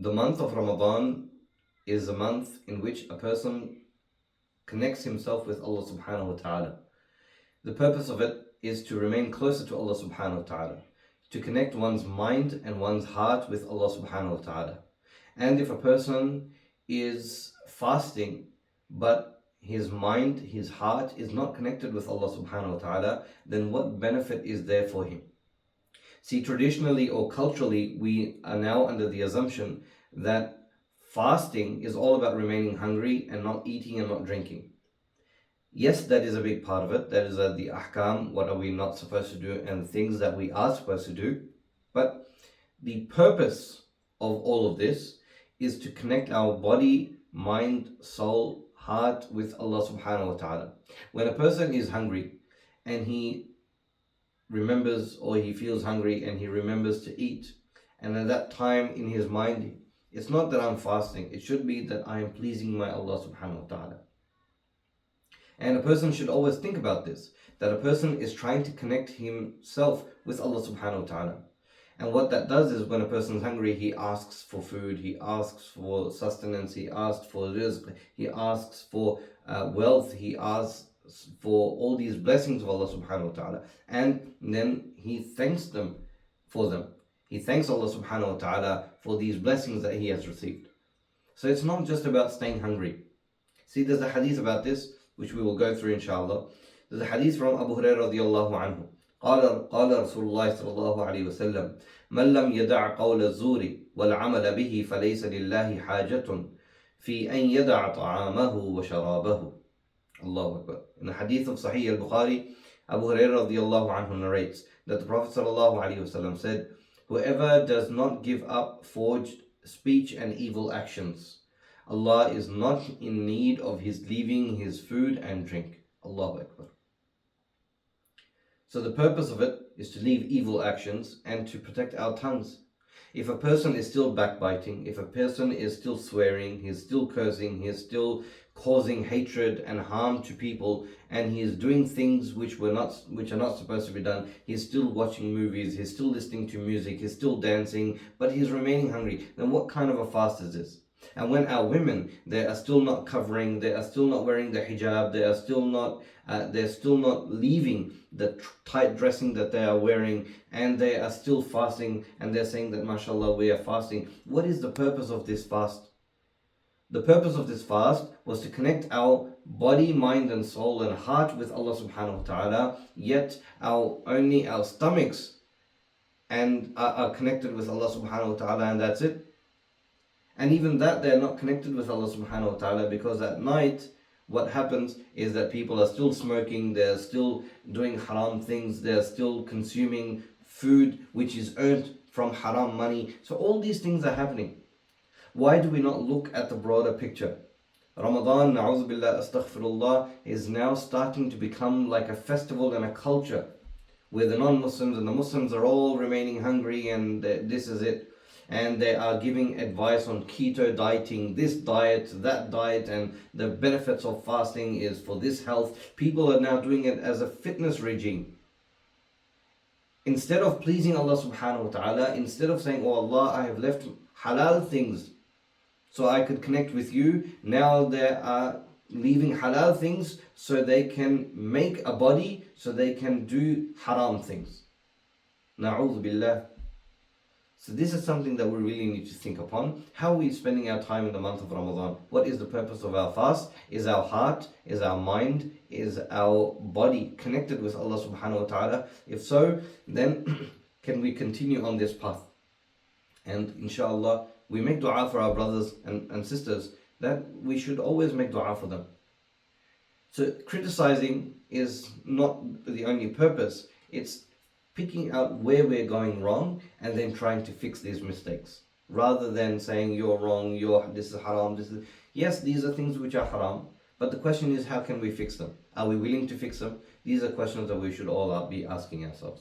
The month of Ramadan is a month in which a person connects himself with Allah subhanahu wa ta'ala. The purpose of it is to remain closer to Allah subhanahu wa ta'ala, to connect one's mind and one's heart with Allah subhanahu wa ta'ala. And if a person is fasting, but his mind, his heart is not connected with Allah subhanahu wa ta'ala, then what benefit is there for him? See, traditionally or culturally, we are now under the assumption that fasting is all about remaining hungry and not eating and not drinking. Yes, that is a big part of it. That is the ahkam, what are we not supposed to do, and things that we are supposed to do. But the purpose of all of this is to connect our body, mind, soul, heart with Allah subhanahu wa ta'ala. When a person is hungry and he remembers, or he feels hungry and he remembers to eat, and at that time in his mind, it's not that I'm fasting, it should be that I am pleasing my Allah subhanahu wa ta'ala. And a person should always think about this, that a person is trying to connect himself with Allah subhanahu wa ta'ala. And what that does is, when a person is hungry, he asks for food, he asks for sustenance, he asks for rizq, he asks for wealth, he asks for all these blessings of Allah subhanahu wa ta'ala, and then he thanks them for them. He thanks Allah subhanahu wa ta'ala for these blessings that he has received. So it's not just about staying hungry. See, there's a hadith about this, which we will go through inshallah. There's a hadith from Abu Hurairah radiallahu anhu. قال رسول الله صلى الله عليه وسلم من لم يدع قول الزور والعمل به فليس لله حاجة في أن يدع طعامه وشرابه. Allahu Akbar. In the hadith of Sahih al-Bukhari, Abu Hurairah radiallahu anhu narrates that the Prophet sallallahu alaihi wasallam said, whoever does not give up forged speech and evil actions, Allah is not in need of his leaving his food and drink. Allahu Akbar. So the purpose of it is to leave evil actions and to protect our tongues. If a person is still backbiting, if a person is still swearing, he's still cursing, he's still causing hatred and harm to people, and he is doing things which are not supposed to be done, he's still watching movies, he's still listening to music, he's still dancing, but he's remaining hungry, then what kind of a fast is this? And when our women, they are still not covering, they are still not wearing the hijab, they are still not leaving the tight dressing that they are wearing, and they are still fasting, and they're saying that mashallah we are fasting. What is the purpose of this fast? The purpose of this fast was to connect our body, mind and soul and heart with Allah subhanahu wa ta'ala, yet only our stomachs and are connected with Allah subhanahu wa ta'ala, and that's it. And even that, they're not connected with Allah subhanahu wa ta'ala, because at night what happens is that people are still smoking, they're still doing haram things, they're still consuming food which is earned from haram money. So all these things are happening. Why do we not look at the broader picture? Ramadan, na'udhu billah, astaghfirullah, is now starting to become like a festival and a culture where the non-Muslims and the Muslims are all remaining hungry, and this is it. And they are giving advice on keto dieting, this diet, that diet, and the benefits of fasting is for this health. People are now doing it as a fitness regime. Instead of pleasing Allah subhanahu wa ta'ala, instead of saying, oh Allah, I have left halal things so I could connect with you, now they are leaving halal things so they can make a body, so they can do haram things. Na'udhu billah. So this is something that we really need to think upon. How are we spending our time in the month of Ramadan? What is the purpose of our fast? Is our heart, is our mind, is our body connected with Allah subhanahu wa ta'ala? If so, then can we continue on this path? And inshallah, we make dua for our brothers and sisters, that we should always make dua for them. So criticizing is not the only purpose. It's picking out where we're going wrong and then trying to fix these mistakes, rather than saying you're wrong, this is haram, yes, these are things which are haram, but the question is, how can we fix them? Are we willing to fix them? These are questions that we should all be asking ourselves.